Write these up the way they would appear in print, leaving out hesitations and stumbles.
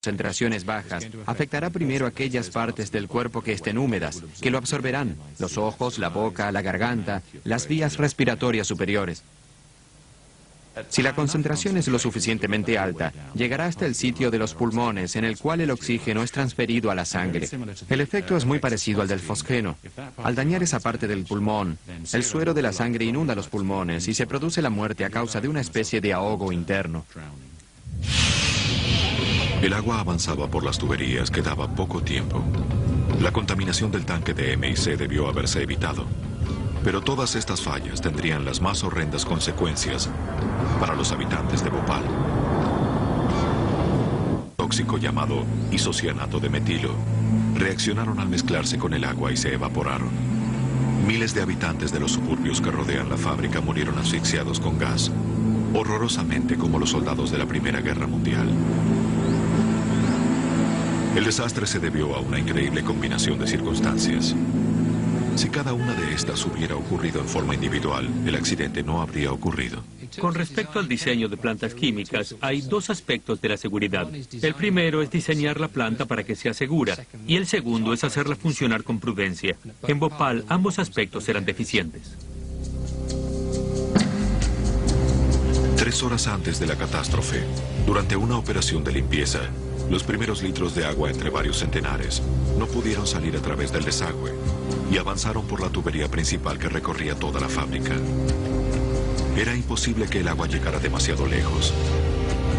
concentraciones bajas, afectará primero aquellas partes del cuerpo que estén húmedas, que lo absorberán: los ojos, la boca, la garganta, las vías respiratorias superiores. Si la concentración es lo suficientemente alta, llegará hasta el sitio de los pulmones, en el cual el oxígeno es transferido a la sangre. El efecto es muy parecido al del fosgeno. Al dañar esa parte del pulmón, el suero de la sangre inunda los pulmones y se produce la muerte a causa de una especie de ahogo interno. El agua avanzaba por las tuberías, quedaba poco tiempo. La contaminación del tanque de MIC debió haberse evitado. Pero todas estas fallas tendrían las más horrendas consecuencias para los habitantes de Bhopal. Tóxico llamado isocianato de metilo reaccionaron al mezclarse con el agua y se evaporaron. Miles de habitantes de los suburbios que rodean la fábrica murieron asfixiados con gas, horrorosamente como los soldados de la Primera Guerra Mundial. El desastre se debió a una increíble combinación de circunstancias. Si cada una de estas hubiera ocurrido en forma individual, el accidente no habría ocurrido. Con respecto al diseño de plantas químicas, hay dos aspectos de la seguridad. El primero es diseñar la planta para que sea segura, y el segundo es hacerla funcionar con prudencia. En Bhopal, ambos aspectos eran deficientes. 3 horas antes de la catástrofe, durante una operación de limpieza, los primeros litros de agua entre varios centenares no pudieron salir a través del desagüe y avanzaron por la tubería principal que recorría toda la fábrica. Era imposible que el agua llegara demasiado lejos,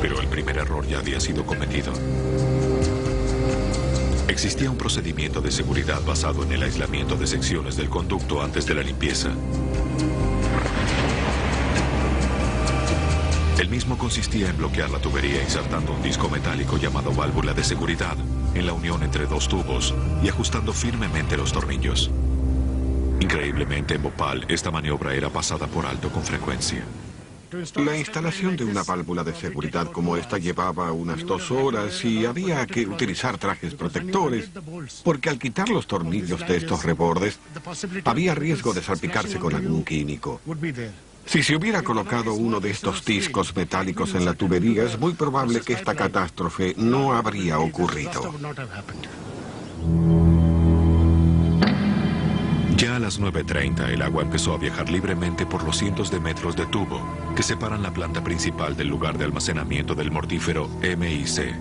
pero el primer error ya había sido cometido. Existía un procedimiento de seguridad basado en el aislamiento de secciones del conducto antes de la limpieza. El mismo consistía en bloquear la tubería insertando un disco metálico llamado válvula de seguridad en la unión entre dos tubos y ajustando firmemente los tornillos. Increíblemente, en Bhopal, esta maniobra era pasada por alto con frecuencia. La instalación de una válvula de seguridad como esta llevaba unas 2 horas y había que utilizar trajes protectores, porque al quitar los tornillos de estos rebordes, había riesgo de salpicarse con algún químico. Si se hubiera colocado uno de estos discos metálicos en la tubería, es muy probable que esta catástrofe no habría ocurrido. Ya a las 9:30 el agua empezó a viajar libremente por los cientos de metros de tubo que separan la planta principal del lugar de almacenamiento del mortífero MIC.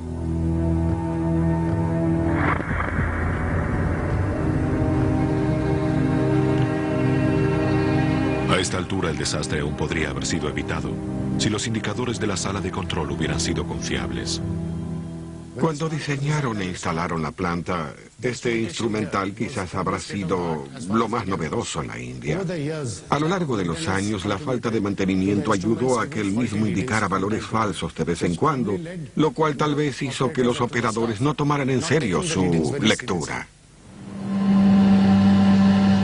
A esta altura el desastre aún podría haber sido evitado si los indicadores de la sala de control hubieran sido confiables. Cuando diseñaron e instalaron la planta, este instrumental quizás habrá sido lo más novedoso en la India. A lo largo de los años, la falta de mantenimiento ayudó a que el mismo indicara valores falsos de vez en cuando, lo cual tal vez hizo que los operadores no tomaran en serio su lectura.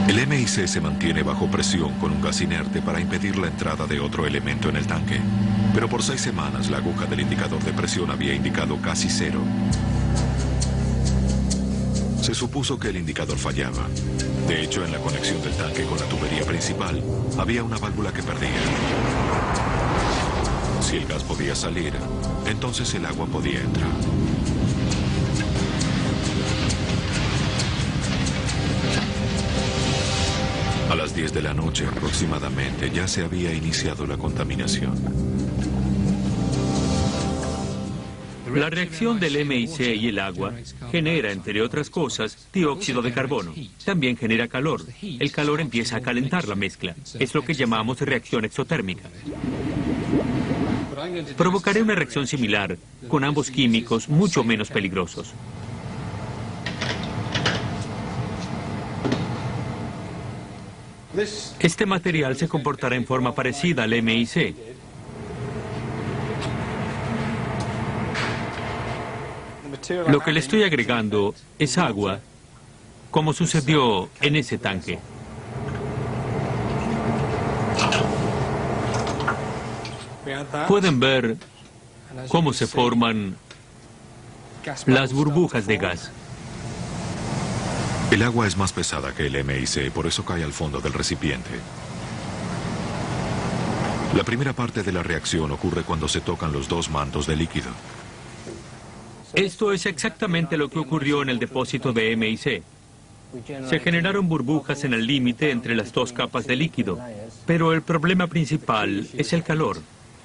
El MIC se mantiene bajo presión con un gas inerte para impedir la entrada de otro elemento en el tanque. Pero por 6 semanas la aguja del indicador de presión había indicado casi 0. Se supuso que el indicador fallaba. De hecho, en la conexión del tanque con la tubería principal, había una válvula que perdía. Si el gas podía salir, entonces el agua podía entrar. A las 10 de la noche aproximadamente ya se había iniciado la contaminación. La reacción del MIC y el agua genera, entre otras cosas, dióxido de carbono. También genera calor. El calor empieza a calentar la mezcla. Es lo que llamamos reacción exotérmica. Provocaré una reacción similar con ambos químicos mucho menos peligrosos. Este material se comportará en forma parecida al MIC. Lo que le estoy agregando es agua, como sucedió en ese tanque. Pueden ver cómo se forman las burbujas de gas. El agua es más pesada que el MIC, por eso cae al fondo del recipiente. La primera parte de la reacción ocurre cuando se tocan los dos mantos de líquido. Esto es exactamente lo que ocurrió en el depósito de MIC. Se generaron burbujas en el límite entre las dos capas de líquido, pero el problema principal es el calor.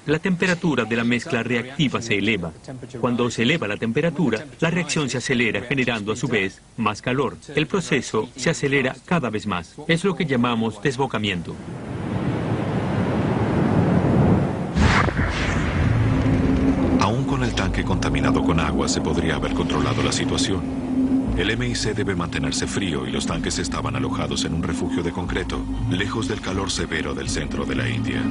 La temperatura de la mezcla reactiva se eleva. Cuando se eleva la temperatura, la reacción se acelera, generando a su vez más calor. El proceso se acelera cada vez más. Es lo que llamamos desbocamiento. Aún con el tanque contaminado con agua se podría haber controlado la situación. El MIC debe mantenerse frío y los tanques estaban alojados en un refugio de concreto, lejos del calor severo del centro de la India.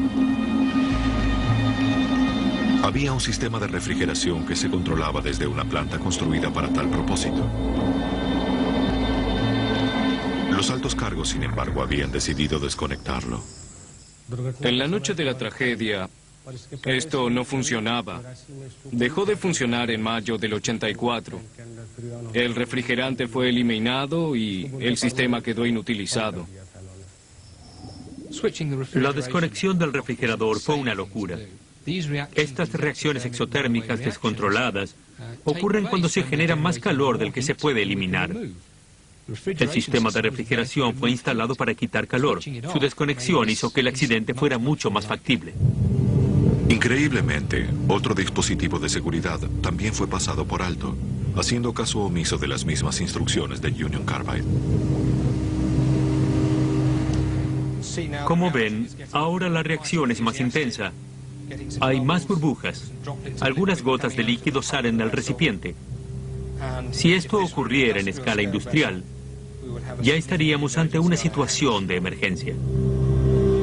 Había un sistema de refrigeración que se controlaba desde una planta construida para tal propósito. Los altos cargos, sin embargo, habían decidido desconectarlo. En la noche de la tragedia, esto no funcionaba. Dejó de funcionar en mayo del 84. El refrigerante fue eliminado y el sistema quedó inutilizado. La desconexión del refrigerador fue una locura. Estas reacciones exotérmicas descontroladas ocurren cuando se genera más calor del que se puede eliminar. El sistema de refrigeración fue instalado para quitar calor. Su desconexión hizo que el accidente fuera mucho más factible. Increíblemente, otro dispositivo de seguridad también fue pasado por alto, haciendo caso omiso de las mismas instrucciones de Union Carbide. Como ven, ahora la reacción es más intensa. Hay más burbujas. Algunas gotas de líquido salen del recipiente. Si esto ocurriera en escala industrial, ya estaríamos ante una situación de emergencia.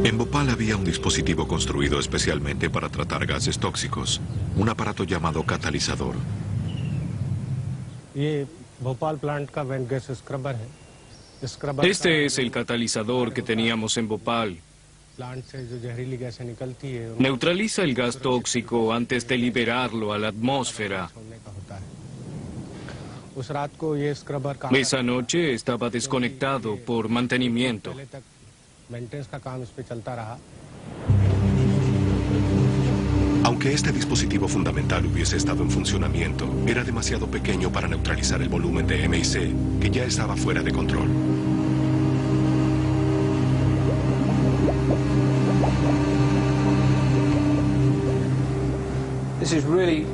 En Bhopal había un dispositivo construido especialmente para tratar gases tóxicos, un aparato llamado catalizador. Este es el catalizador que teníamos en Bhopal. Neutraliza el gas tóxico antes de liberarlo a la atmósfera. Esa noche estaba desconectado por mantenimiento. Aunque este dispositivo fundamental hubiese estado en funcionamiento, era demasiado pequeño para neutralizar el volumen de MIC, que ya estaba fuera de control.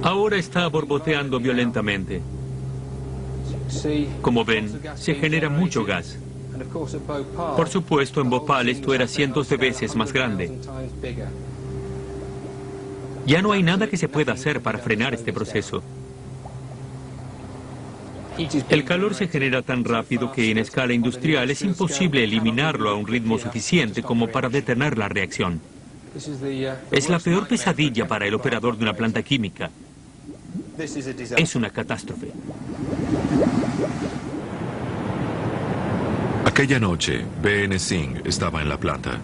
Ahora está borboteando violentamente. Como ven, se genera mucho gas. Por supuesto, en Bhopal esto era cientos de veces más grande. Ya no hay nada que se pueda hacer para frenar este proceso. El calor se genera tan rápido que en escala industrial es imposible eliminarlo a un ritmo suficiente como para detener la reacción. Es la peor pesadilla para el operador de una planta química. Es una catástrofe. Aquella noche, B.N. Singh estaba en la planta.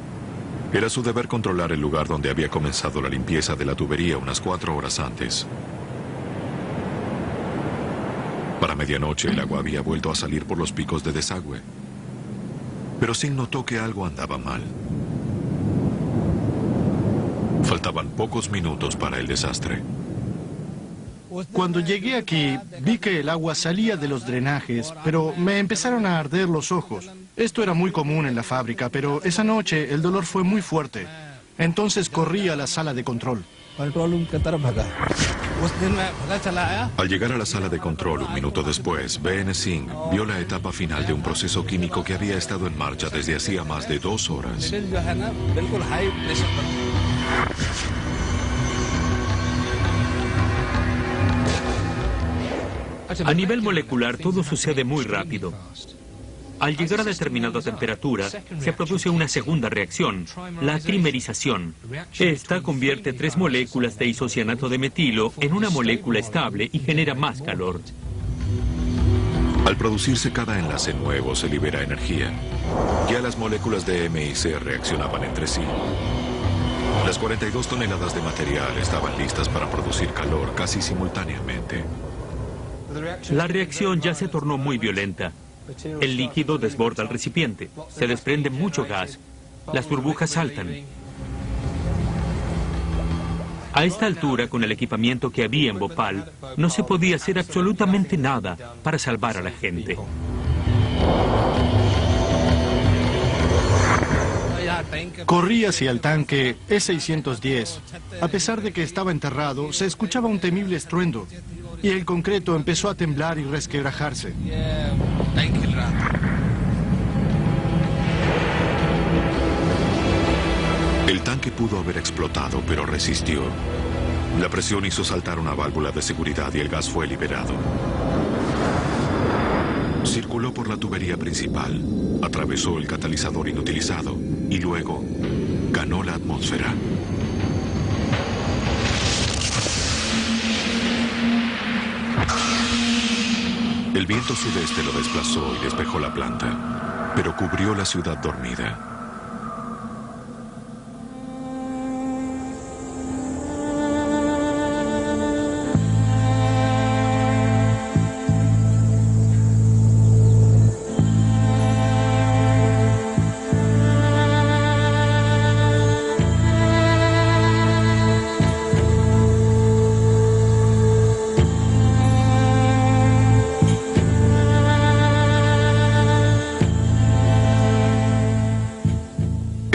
Era su deber controlar el lugar donde había comenzado la limpieza de la tubería unas 4 horas antes. Para medianoche, el agua había vuelto a salir por los picos de desagüe. Pero Singh notó que algo andaba mal. Faltaban pocos minutos para el desastre. Cuando llegué aquí, vi que el agua salía de los drenajes, pero me empezaron a arder los ojos. Esto era muy común en la fábrica, pero esa noche el dolor fue muy fuerte. Entonces corrí a la sala de control. Al llegar a la sala de control un minuto después, B.N. Singh vio la etapa final de un proceso químico que había estado en marcha desde hacía más de 2 horas. A nivel molecular todo sucede muy rápido. Al llegar a determinada temperatura, se produce una segunda reacción, la trimerización. Esta convierte 3 moléculas de isocianato de metilo en una molécula estable y genera más calor. Al producirse cada enlace nuevo, se libera energía. Ya las moléculas de MIC reaccionaban entre sí. Las 42 toneladas de material estaban listas para producir calor casi simultáneamente. La reacción ya se tornó muy violenta. El líquido desborda el recipiente, se desprende mucho gas, las burbujas saltan. A esta altura, con el equipamiento que había en Bhopal, no se podía hacer absolutamente nada para salvar a la gente. Corrí hacia el tanque E-610. A pesar de que estaba enterrado, se escuchaba un temible estruendo y el concreto empezó a temblar y resquebrajarse. El tanque pudo haber explotado, pero resistió. La presión hizo saltar una válvula de seguridad y el gas fue liberado. Circuló por la tubería principal, atravesó el catalizador inutilizado y luego ganó la atmósfera. El viento sudeste lo desplazó y despejó la planta, pero cubrió la ciudad dormida.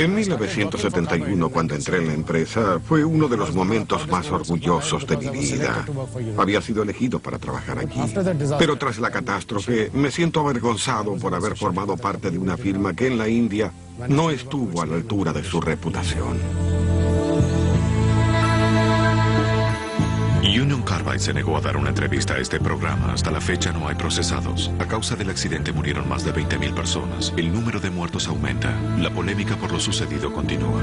En 1971, cuando entré en la empresa, fue uno de los momentos más orgullosos de mi vida. Había sido elegido para trabajar aquí. Pero tras la catástrofe, me siento avergonzado por haber formado parte de una firma que en la India no estuvo a la altura de su reputación. Union Carbide se negó a dar una entrevista a este programa. Hasta la fecha no hay procesados. A causa del accidente murieron más de 20.000 personas. El número de muertos aumenta. La polémica por lo sucedido continúa.